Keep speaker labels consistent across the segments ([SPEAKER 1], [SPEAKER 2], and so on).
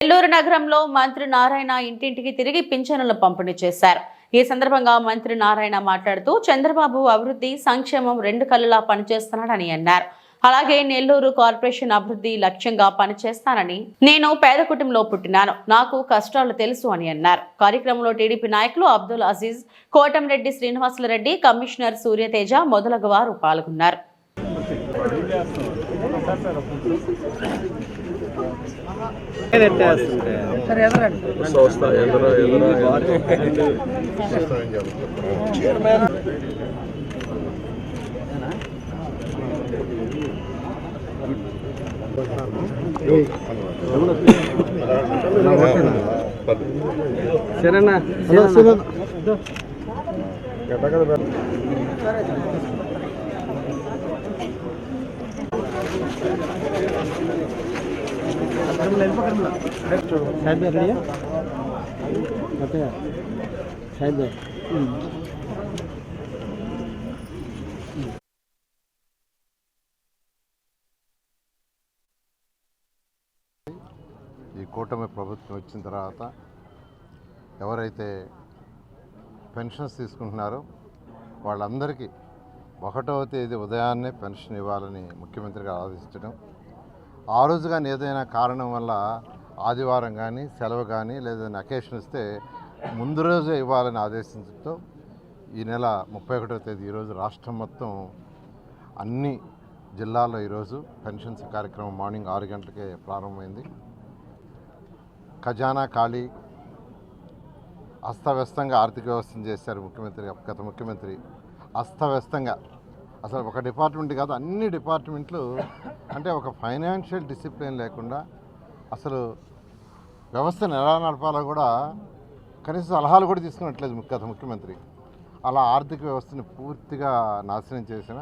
[SPEAKER 1] నెల్లూరు నగరంలో మంత్రి నారాయణ ఇంటింటికి తిరిగి పింఛనులు పంపిణీ చేశారు. ఈ సందర్భంగా మంత్రి నారాయణ మాట్లాడుతూ చంద్రబాబు అభివృద్ధి సంక్షేమం రెండు కళ్ళలా పనిచేస్తున్నాడని అన్నారు. అలాగే నెల్లూరు కార్పొరేషన్ అభివృద్ధి లక్ష్యంగా పనిచేస్తానని, నేను పేద కుటుంబంలో పుట్టినాను, నాకు కష్టాలు తెలుసు అని అన్నారు. కార్యక్రమంలో టీడీపీ నాయకులు అబ్దుల్ అజీజ్, కోటంరెడ్డి శ్రీనివాసులరెడ్డి, కమిషనర్ సూర్యతేజ మొదలగు వారు పాల్గొన్నారు.
[SPEAKER 2] ఈ కూటమి ప్రభుత్వం వచ్చిన తర్వాత ఎవరైతే పెన్షన్స్ తీసుకుంటున్నారో వాళ్ళందరికీ 1వ తేదీ ఉదయాన్నే పెన్షన్ ఇవ్వాలని ముఖ్యమంత్రి గారు ఆదేశించడం, ఆ రోజు కానీ ఏదైనా కారణం వల్ల ఆదివారం కానీ సెలవు కానీ లేదా అకేషన్ వస్తే ముందు రోజే ఇవ్వాలని ఆదేశించడంతో ఈ నెల 31వ తేదీ ఈరోజు రాష్ట్రం మొత్తం అన్ని జిల్లాల్లో ఈరోజు పెన్షన్స్ కార్యక్రమం మార్నింగ్ 6 గంటలకే ప్రారంభమైంది. ఖజానా ఖాళీ, అస్తవ్యస్తంగా ఆర్థిక వ్యవస్థను చేశారు గత ముఖ్యమంత్రి. అస్తవ్యస్తంగా అసలు ఒక డిపార్ట్మెంట్ కాదు, అన్ని డిపార్ట్మెంట్లు అంటే ఒక ఫైనాన్షియల్ డిసిప్లిన్ లేకుండా అసలు వ్యవస్థను ఎలా నడపాలో కూడా కనీస సలహాలు కూడా తీసుకున్నట్లేదు గత ముఖ్యమంత్రి. అలా ఆర్థిక వ్యవస్థని పూర్తిగా నాశనం చేసిన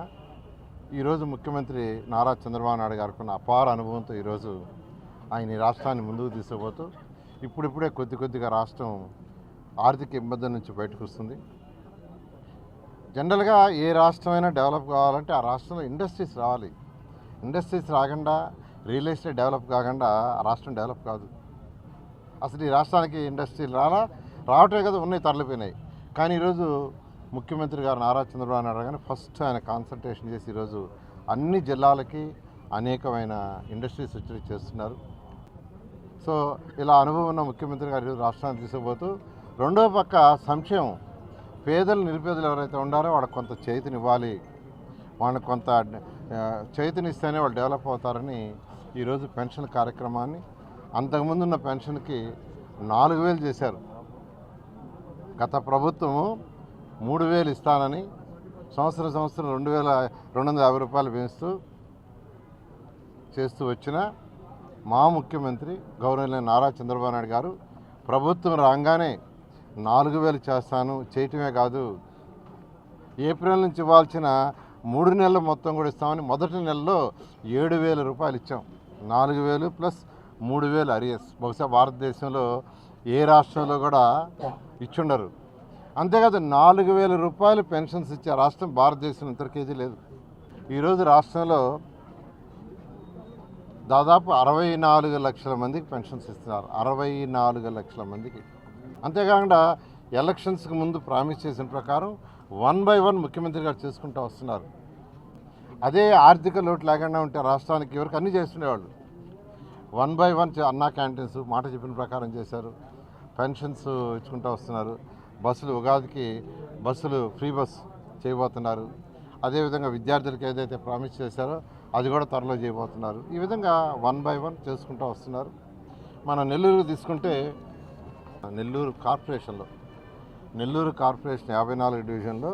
[SPEAKER 2] ఈరోజు ముఖ్యమంత్రి నారా చంద్రబాబు నాయుడు గారికి ఉన్న అపార అనుభవంతో ఈరోజు ఆయన ఈ రాష్ట్రాన్ని ముందుకు తీసుకుపోతూ ఇప్పుడిప్పుడే కొద్దిగా రాష్ట్రం ఆర్థిక ఇబ్బందుల నుంచి బయటకు వస్తుంది. జనరల్గా ఏ రాష్ట్రమైనా డెవలప్ కావాలంటే ఆ రాష్ట్రంలో ఇండస్ట్రీస్ రావాలి. ఇండస్ట్రీస్ రాకుండా, రియల్ ఎస్టేట్ డెవలప్ కాకుండా ఆ రాష్ట్రం డెవలప్ కాదు. అసలు ఈ రాష్ట్రానికి ఇండస్ట్రీలు రావటమే కదా, ఉన్నాయి, తరలిపోయినాయి. కానీ ఈరోజు ముఖ్యమంత్రి గారు నారా చంద్రబాబు నాయుడు గారు ఫస్ట్ ఆయన కాన్సన్ట్రేషన్ చేసి ఈరోజు అన్ని జిల్లాలకి అనేకమైన ఇండస్ట్రీస్ వచ్చి చేస్తున్నారు. సో ఇలా అనుభవం ఉన్న ముఖ్యమంత్రి గారు ఈరోజు రాష్ట్రాన్ని తీసుకుపోతూ రెండో పక్క సంక్షేమం, పేదలు నిరుపేదలు ఎవరైతే ఉండారో వాళ్ళకి కొంత చేతినివ్వాలి, వాళ్ళకి కొంత చేతినిస్తేనే వాళ్ళు డెవలప్ అవుతారని ఈరోజు పెన్షన్ కార్యక్రమాన్ని అంతకుముందు ఉన్న పెన్షన్కి 4,000 చేశారు. గత ప్రభుత్వము 3,000 ఇస్తానని సంవత్సరం 2,250 రూపాయలు పెంచుతూ చేస్తూ వచ్చిన మా ముఖ్యమంత్రి గౌరవనీయులైన నారా చంద్రబాబు నాయుడు గారు ప్రభుత్వం రాగానే 4,000 చేస్తాను, చేయటమే కాదు ఏప్రిల్ నుంచి ఇవ్వాల్సిన 3 నెలలు మొత్తం కూడా ఇస్తామని మొదటి నెలలో 7,000 రూపాయలు ఇచ్చాం. 4,000 ప్లస్ 3,000 అరియర్స్. బహుశా భారతదేశంలో ఏ రాష్ట్రంలో కూడా ఇచ్చుండరు. అంతేకాదు 4,000 రూపాయలు పెన్షన్స్ ఇచ్చే రాష్ట్రం భారతదేశంలో ఇంతకేజీ లేదు. ఈరోజు రాష్ట్రంలో దాదాపు 64 లక్షల మందికి పెన్షన్స్ ఇస్తున్నారు. 64 లక్షల మందికి. అంతేకాకుండా ఎలక్షన్స్కి ముందు ప్రామిస్ చేసిన ప్రకారం 1 by 1 ముఖ్యమంత్రి గారు చేసుకుంటూ వస్తున్నారు. అదే ఆర్థిక లోటు లేకుండా ఉంటే రాష్ట్రానికి ఎవరికి అన్నీ చేస్తుండేవాళ్ళు. 1 by 1 అన్నా క్యాంటీన్స్ మాట చెప్పిన ప్రకారం చేశారు. పెన్షన్స్ ఇచ్చుకుంటూ వస్తున్నారు. బస్సులు, ఉగాదికి బస్సులు ఫ్రీ బస్ చేయబోతున్నారు. అదేవిధంగా విద్యార్థులకు ఏదైతే ప్రామిస్ చేశారో అది కూడా త్వరలో చేయబోతున్నారు. ఈ విధంగా 1 by 1 చేసుకుంటూ వస్తున్నారు. మన నెల్లూరు తీసుకుంటే నెల్లూరు కార్పొరేషన్ 54 డివిజన్లో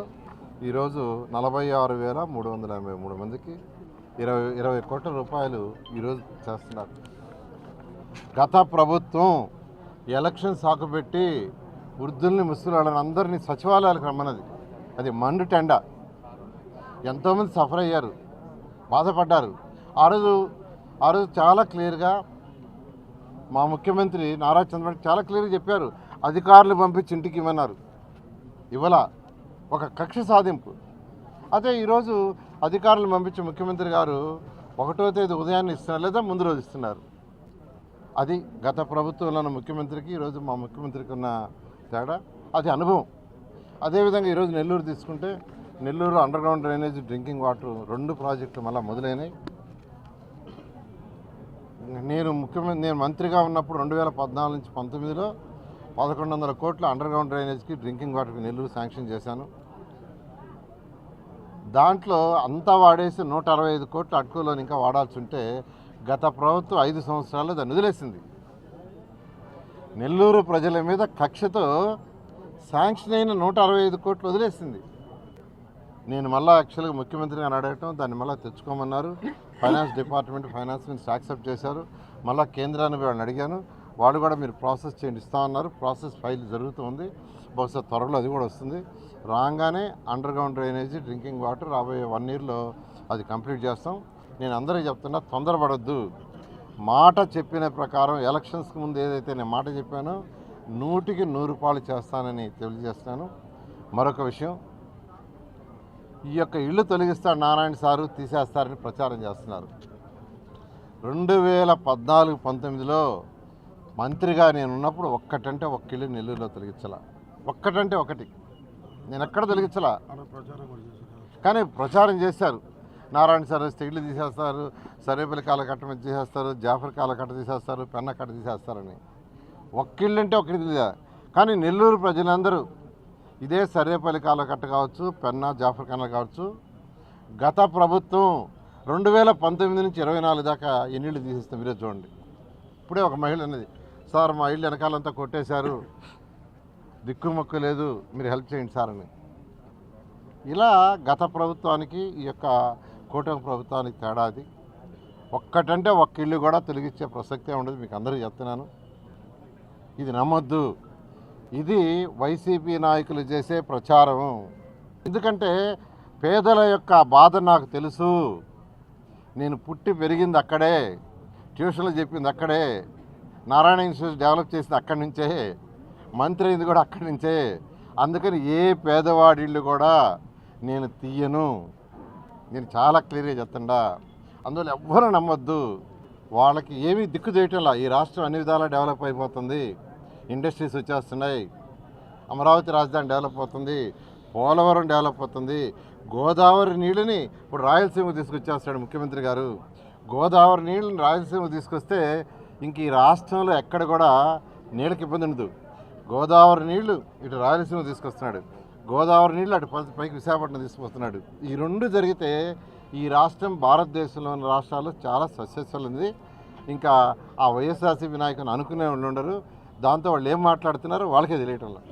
[SPEAKER 2] ఈరోజు 46,383 మందికి 20 కోట్ల రూపాయలు ఈరోజు చేస్తున్నారు. గత ప్రభుత్వం ఎలక్షన్ సాకుపెట్టి వృద్ధుల్ని, ముసలివాళ్ళని అందరినీ సచివాలయాలకు రమ్మన్నది. అది మండు టెండ. ఎంతోమంది సఫర్ అయ్యారు, బాధపడ్డారు. ఆ రోజు చాలా క్లియర్గా మా ముఖ్యమంత్రి నారా చంద్రబాబు చాలా క్లియర్గా చెప్పారు. అధికారులు పంపించి ఇంటికి ఇవ్వన్నారు. ఇవాళ ఒక కక్ష సాధింపు. అదే ఈరోజు అధికారులను పంపించి ముఖ్యమంత్రి గారు 1వ తేదీ ఉదయాన్నే ఇస్తున్నారు, లేదా ముందు రోజు ఇస్తున్నారు. అది గత ప్రభుత్వంలో ఉన్న ముఖ్యమంత్రికి ఈరోజు మా ముఖ్యమంత్రికి ఉన్న తేడా, అది అనుభవం. అదేవిధంగా ఈరోజు నెల్లూరు తీసుకుంటే Nellore underground drainage, drinking water 2 ప్రాజెక్టులు మళ్ళీ మొదలైనవి. నేను మంత్రిగా ఉన్నప్పుడు 2014 నుంచి 19లో 1100 కోట్ల అండర్గ్రౌండ్ డ్రైనేజ్కి, డ్రింకింగ్ వాటర్కి నెల్లూరు శాంక్షన్ చేశాను. దాంట్లో అంతా వాడేసి 165 కోట్ల అటుకులోని ఇంకా వాడాల్సి ఉంటే గత ప్రభుత్వం 5 సంవత్సరాల్లో దాన్ని వదిలేసింది. నెల్లూరు ప్రజల మీద కక్షతో శాంక్షన్ అయిన 165 కోట్లు వదిలేసింది. నేను మళ్ళీ యాక్చువల్గా ముఖ్యమంత్రిని అని అడగటం, దాన్ని మళ్ళీ తెచ్చుకోమన్నారు. Finance department, finance minister accept చేశారు. మళ్ళీ కేంద్రాన్ని వాళ్ళని అడిగాను, వాళ్ళు కూడా మీరు ప్రాసెస్ చేయండి ఇస్తామన్నారు. ప్రాసెస్ ఫైల్ జరుగుతుంది, బహుశా త్వరలో అది కూడా వస్తుంది. రాగానే అండర్గ్రౌండ్ డ్రైనేజీ, డ్రింకింగ్ వాటర్ రాబోయే 1 ఇయర్లో అది కంప్లీట్ చేస్తాం. నేను అందరికీ చెప్తున్నా, తొందరపడొద్దు. మాట చెప్పిన ప్రకారం ఎలక్షన్స్కి ముందు ఏదైతే నేను మాట చెప్పానో 100కి 100 పాలు చేస్తానని తెలియజేస్తున్నాను. మరొక విషయం, ఈ యొక్క ఇల్లు తొలగిస్తాడు నారాయణ సారు, తీసేస్తారని ప్రచారం చేస్తున్నారు. 2014-19లో మంత్రిగా నేను ఉన్నప్పుడు ఒక్కటంటే ఒక్క ఇల్లు నెల్లూరులో తొలగించాల, ఒక్కటంటే ఒకటి. నేను ఎక్కడ తొలగించాల, కానీ ప్రచారం చేశారు. నారాయణ సార్ వస్తే ఇల్లు తీసేస్తారు, సరేపల్లి కాలకట్ట మీద తీసేస్తారు, జాఫర్ కాలకట్ట తీసేస్తారు, పెన్న కట్ట తీసేస్తారని. ఒక్కిళ్ళు అంటే ఒకటి తెలియదు. కానీ నెల్లూరు ప్రజలందరూ ఇదే సరేపల్లి కాలకట్ట కావచ్చు, పెన్నా, జాఫర్ ఖానా కావచ్చు, గత ప్రభుత్వం 2019 నుంచి 24 దాకా ఎన్ని ఇళ్ళు తీసేస్తాం మీరే చూడండి. ఇప్పుడే ఒక మహిళ అన్నది, సార్ మా ఇల్లు వెనకాలంతా కొట్టేశారు, దిక్కుమొక్కు లేదు, మీరు హెల్ప్ చేయండి సార్ అని. ఇలా గత ప్రభుత్వానికి ఈ యొక్క కూటమి ప్రభుత్వానికి తేడా అది. ఒక్కటంటే ఒక్క ఇల్లు కూడా తొలగించే ప్రసక్తే ఉండదు, మీకు అందరికీ చెప్తున్నాను. ఇది నమ్మొద్దు. ఇది వైసీపీ నాయకులు చేసే ప్రచారం. ఎందుకంటే పేదల యొక్క బాధ నాకు తెలుసు. నేను పుట్టి పెరిగింది అక్కడే, ట్యూషన్లు చెప్పింది అక్కడే, నారాయణ ఇన్స్టిట్యూట్ డెవలప్ చేసింది అక్కడి నుంచే, మంత్రి అయింది కూడా అక్కడి నుంచే. అందుకని ఏ పేదవాడి ఇల్లు కూడా నేను తీయను. నేను చాలా క్లియర్గా చెప్తుండా. అందువల్ల ఎవ్వరూ నమ్మొద్దు. వాళ్ళకి ఏమీ దిక్కు చేయటంలా. ఈ రాష్ట్రం అన్ని విధాలా డెవలప్ అయిపోతుంది, ఇండస్ట్రీస్ వచ్చేస్తున్నాయి, అమరావతి రాజధాని డెవలప్ అవుతుంది, పోలవరం డెవలప్ అవుతుంది, గోదావరి నీళ్ళని ఇప్పుడు రాయలసీమకు తీసుకొచ్చేస్తాడు ముఖ్యమంత్రి గారు. గోదావరి నీళ్ళని రాయలసీమకు తీసుకొస్తే ఇంక ఈ రాష్ట్రంలో ఎక్కడ కూడా నీళ్ళకి ఇబ్బంది ఉండదు. గోదావరి నీళ్లు ఇటు రాయలసీమ తీసుకొస్తున్నాడు, గోదావరి నీళ్ళు అటు పైకి విశాఖపట్నం తీసుకొస్తున్నాడు. ఈ 2 జరిగితే ఈ రాష్ట్రం భారతదేశంలోని రాష్ట్రాల్లో చాలా సక్సెస్ఫుల్ ఉంది. ఇంకా ఆ వైఎస్ఆర్సీపీ నాయకుని అనుకునే ఉండరు. దాంతో వాళ్ళు ఏం మాట్లాడుతున్నారో వాళ్ళకే తెలియటంలో.